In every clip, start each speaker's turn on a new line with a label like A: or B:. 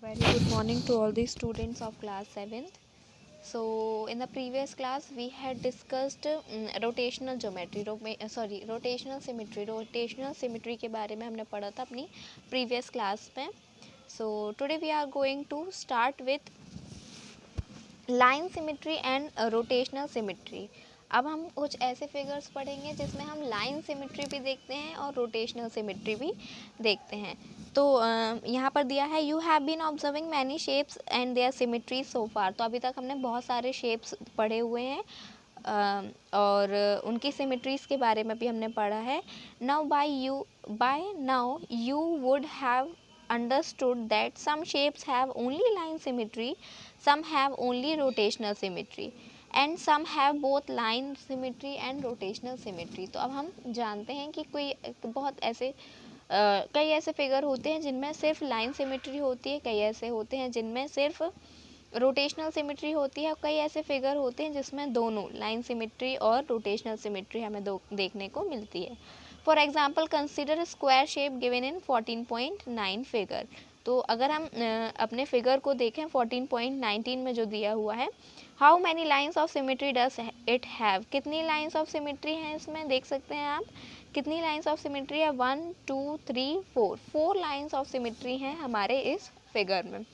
A: Very good morning to all the students of class 7th. So in the previous class we had discussed rotational geometry, rotational symmetry. Rotational symmetry के बारे में हमने पढ़ा था अपनी previous class में. So today we are going to start with line symmetry and rotational symmetry. अब हम कुछ ऐसे फिगर्स पढ़ेंगे जिसमें हम लाइन सिमेट्री भी देखते हैं और रोटेशनल सिमेट्री भी देखते हैं. तो यहाँ पर दिया है you have been observing many shapes and their symmetry so far. तो अभी तक हमने बहुत सारे शेप्स पढ़े हुए हैं और उनकी सिमेट्रीज़ के बारे में भी हमने पढ़ा है. By now you would have understood that some shapes have only line symmetry, some have only rotational symmetry and some have both line symmetry and rotational symmetry. तो अब हम जानते हैं कि कोई बहुत ऐसे कई ऐसे फिगर होते हैं जिनमें सिर्फ लाइन सिमेट्री होती है, कई ऐसे होते हैं जिनमें सिर्फ रोटेशनल सिमेट्री होती है, कई ऐसे फिगर होते हैं जिसमें दोनों लाइन सिमेट्री और रोटेशनल सिमेट्री हमें देखने को मिलती है. For example consider square shape given in 14.9 figure. तो अगर हम अपने फिगर को देखें 14.19 में जो दिया हुआ है, how many lines of symmetry does it have. कितनी लाइन्स ऑफ सिमेट्री हैं इसमें, देख सकते हैं आप कितनी लाइन्स ऑफ सिमेट्री है. 1 2 3 4 4 लाइन्स ऑफ सिमेट्री हैं हमारे इस फिगर में.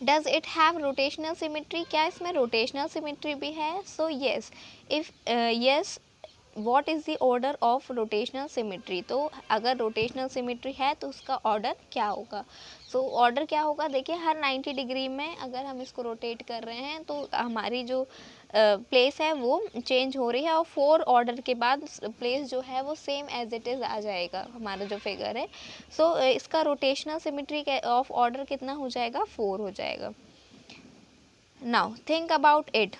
A: Does it have rotational symmetry. क्या इसमें रोटेशनल सिमेट्री भी है. So yes. If yes, what is the order of rotational symmetry. तो अगर रोटेशनल सिमेट्री है तो उसका ऑर्डर क्या होगा. सो ऑर्डर क्या होगा, देखिए हर 90 डिग्री में अगर हम इसको रोटेट कर रहे हैं तो हमारी जो प्लेस है वो चेंज हो रही है और 4 ऑर्डर के बाद प्लेस जो है वो सेम एज इट इज़ आ जाएगा हमारा जो फिगर है. सो इसका रोटेशनल सिमेट्री ऑफ ऑर्डर कितना हो जाएगा, 4 हो जाएगा. Now think about it.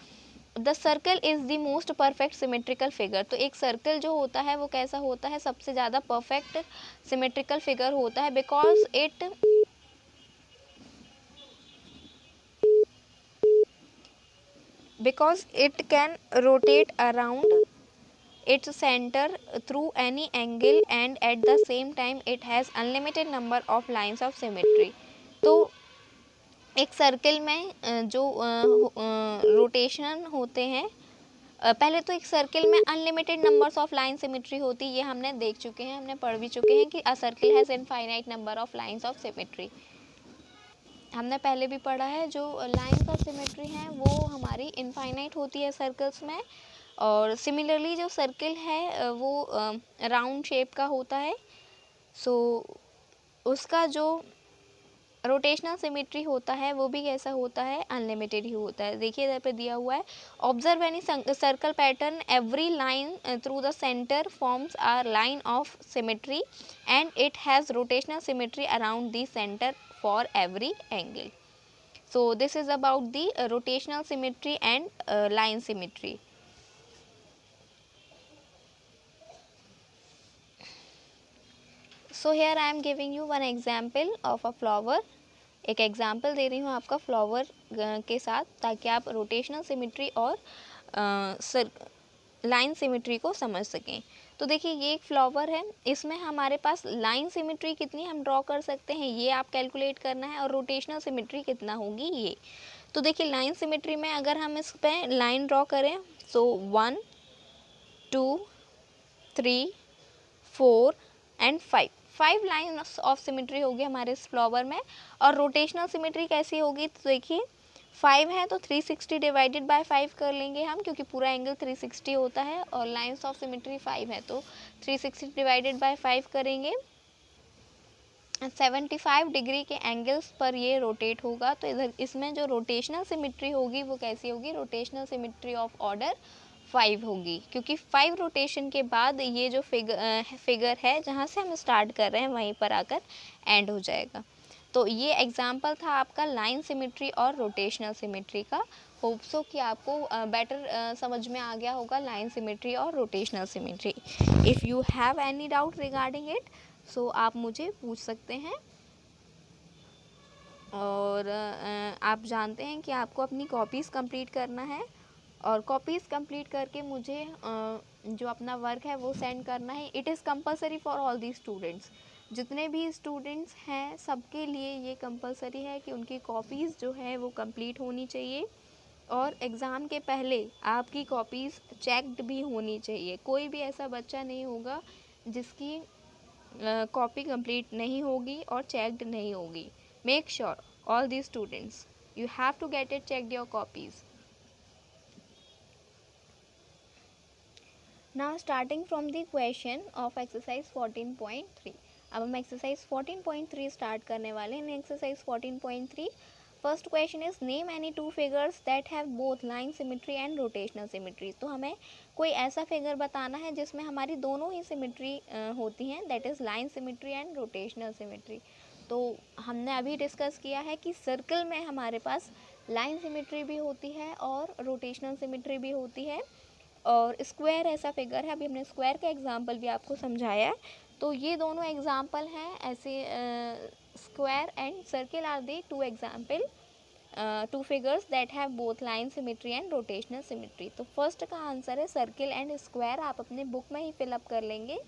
A: The circle is the most perfect symmetrical figure. तो एक सर्कल जो होता है वो कैसा होता है, सबसे ज़्यादा परफेक्ट सिमेट्रिकल फिगर होता है. Because it can rotate around its centre through any angle and at the same time it has unlimited number of lines of symmetry. तो एक सर्किल में जो रोटेशन होते हैं, पहले तो एक सर्किल में unlimited numbers of line symmetry होती है, ये हमने देख चुके हैं, हमने पढ़ भी चुके हैं कि अ circle has infinite number of lines of symmetry. हमने पहले भी पढ़ा है जो लाइन्स ऑफ सिमेट्री हैं वो हमारी इनफाइनाइट होती है सर्कल्स में. और सिमिलरली जो सर्किल है वो राउंड शेप का होता है. सो उसका जो रोटेशनल सिमेट्री होता है वो भी कैसा होता है, अनलिमिटेड ही होता है. देखिए इधर पे दिया हुआ है, observe any circle pattern, every line through the centre forms a line of symmetry and it has rotational symmetry around the centre for every angle. So this is about the rotational symmetry and line symmetry. So here I am giving you one example of a flower. एक example दे रही हूँ आपका flower के साथ, ताकि आप rotational symmetry और line symmetry को समझ सकें. तो देखिए ये एक फ्लावर है, इसमें हमारे पास लाइन सिमेट्री कितनी हम ड्रॉ कर सकते हैं ये आप कैलकुलेट करना है, और रोटेशनल सिमेट्री कितना होगी ये. तो देखिए लाइन सिमेट्री में अगर हम इस पर लाइन ड्रॉ करें, सो 1 2 3 4 एंड 5 लाइन ऑफ सिमेट्री होगी हमारे इस फ्लावर में. और रोटेशनल सिमेट्री कैसी होगी, तो देखिए 5 है तो 360 डिवाइडेड बाय 5 कर लेंगे हम, क्योंकि पूरा एंगल 360 होता है और लाइंस ऑफ सिमेट्री 5 है तो 360 डिवाइडेड बाय 5 करेंगे. 75 डिग्री के एंगल्स पर ये रोटेट होगा. तो इधर इसमें जो रोटेशनल सिमेट्री होगी वो कैसी होगी, रोटेशनल सिमेट्री ऑफ ऑर्डर 5 होगी, क्योंकि 5 रोटेशन के बाद ये जो फिगर है जहाँ से हम स्टार्ट कर रहे हैं वहीं पर आकर एंड हो जाएगा. तो ये एग्जांपल था आपका लाइन सिमेट्री और रोटेशनल सिमेट्री का. होप सो कि आपको बेटर समझ में आ गया होगा लाइन सिमेट्री और rotational symmetry. If you have any doubt regarding it, so आप मुझे पूछ सकते हैं. और आप जानते हैं कि आपको अपनी कॉपीज़ कंप्लीट करना है, और कॉपीज़ कंप्लीट करके मुझे जो अपना वर्क है वो सेंड करना है. It is compulsory for all the students. जितने भी स्टूडेंट्स हैं सबके लिए ये कंपलसरी है कि उनकी कॉपीज़ जो है वो कंप्लीट होनी चाहिए और एग्ज़ाम के पहले आपकी कॉपीज़ चेक्ड भी होनी चाहिए। कोई भी ऐसा बच्चा नहीं होगा जिसकी कॉपी कंप्लीट नहीं होगी और चेक्ड नहीं होगी। Make sure all these students you have to get it checked your copies. Now starting from the question of exercise 14.3, अब हम exercise 14.3 स्टार्ट करने वाले हैं। exercise 14.3 first question is name any two figures that have both line symmetry and rotational symmetry. तो हमें कोई ऐसा figure बताना है जिसमें हमारी दोनों ही सिमेट्री होती हैं, that is line symmetry and rotational symmetry. तो हमने अभी डिस्कस किया है कि सर्कल में हमारे पास लाइन सिमेट्री भी होती है और रोटेशनल सिमेट्री भी होती है, और स्क्वायर ऐसा फिगर है। अभी हमने स्क्वायर का एग्जांपल भी आपको समझाया है। तो ये दोनों एग्जांपल हैं ऐसे, square and circle are the two example, two figures that have both line symmetry and rotational symmetry. तो फर्स्ट का आंसर है सर्कल एंड स्क्वायर। आप अपने बुक में ही फिलअप कर लेंगे,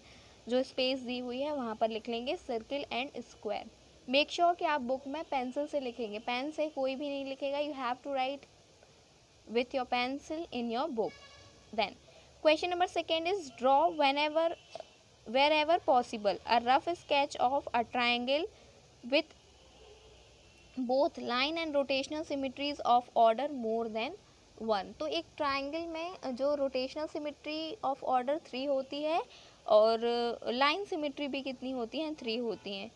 A: जो स्पेस दी हुई है वहाँ पर लिख लेंगे circle and square. Make sure कि आप बुक में पेंसिल से लिखेंगे, पेन से कोई भी नहीं लिखेगा। You have to write with your pencil in your book. Then question number second is draw wherever possible a rough sketch of a triangle with both line and rotational symmetries of order more than 1। तो एक triangle में जो rotational symmetry of order 3 होती है और line symmetry भी कितनी होती हैं, 3 होती हैं।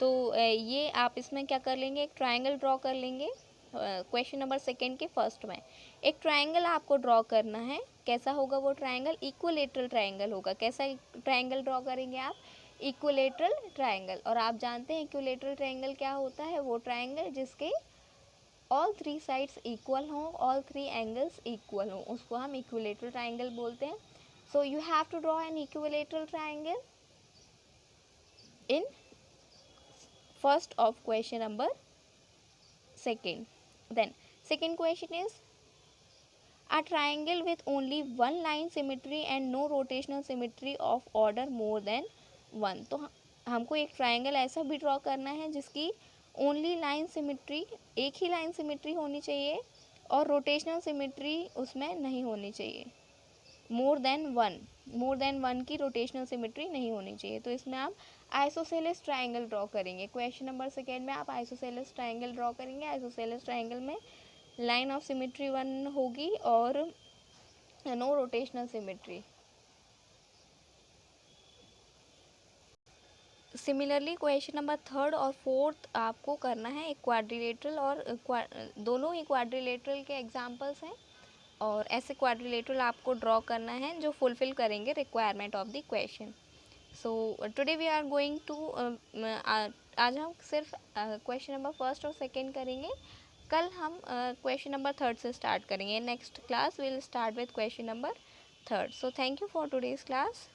A: तो ये आप इसमें क्या कर लेंगे, एक ट्राइंगल ड्रॉ कर लेंगे। क्वेश्चन नंबर सेकेंड के फर्स्ट में एक ट्राइंगल आपको ड्रॉ करना है। कैसा होगा वो ट्राइंगल, इक्विलेटरल ट्राइंगल होगा। कैसा ट्राइंगल ड्रॉ करेंगे आप, इक्विलेटरल ट्राइंगल। और आप जानते हैं इक्विलेटरल ट्राइंगल क्या होता है, वो ट्राइंगल जिसके ऑल 3 साइड्स इक्वल हों, ऑल 3 एंगल्स इक्वल हों, उसको हम इक्विलेटरल ट्राइंगल बोलते हैं। So you have to draw an equilateral triangle in first of question number second. Then second question is a triangle with only one line symmetry and no rotational symmetry of order more than 1। तो हमको एक triangle ऐसा भी draw करना है जिसकी only line symmetry, एक ही line symmetry होनी चाहिए और रोटेशनल सिमेट्री उसमें नहीं होनी चाहिए। मोर देन वन की रोटेशनल सिमेट्री नहीं होनी चाहिए। तो इसमें आप आइसोसेलेस ट्राइंगल ड्रॉ करेंगे। क्वेश्चन नंबर सेकेंड में आप आइसोसेलेस ट्राइंगल ड्रॉ करेंगे। आइसोसेलेस ट्राइंगल में लाइन ऑफ सिमेट्री 1 होगी और no rotational symmetry. Similarly question number third और फोर्थ आपको करना है एक क्वाड्रिलेटरल, और दोनों ही क्वाड्रिलेटरल के एग्जांपल्स हैं और ऐसे क्वाड्रिलेटरल आपको ड्रॉ करना है जो फुलफिल करेंगे requirement of the question. So today we are going to, आज हम सिर्फ क्वेश्चन नंबर फर्स्ट और सेकेंड करेंगे। कल हम क्वेश्चन नंबर थर्ड से स्टार्ट करेंगे। Next class will start with question number third. So thank you for today's class.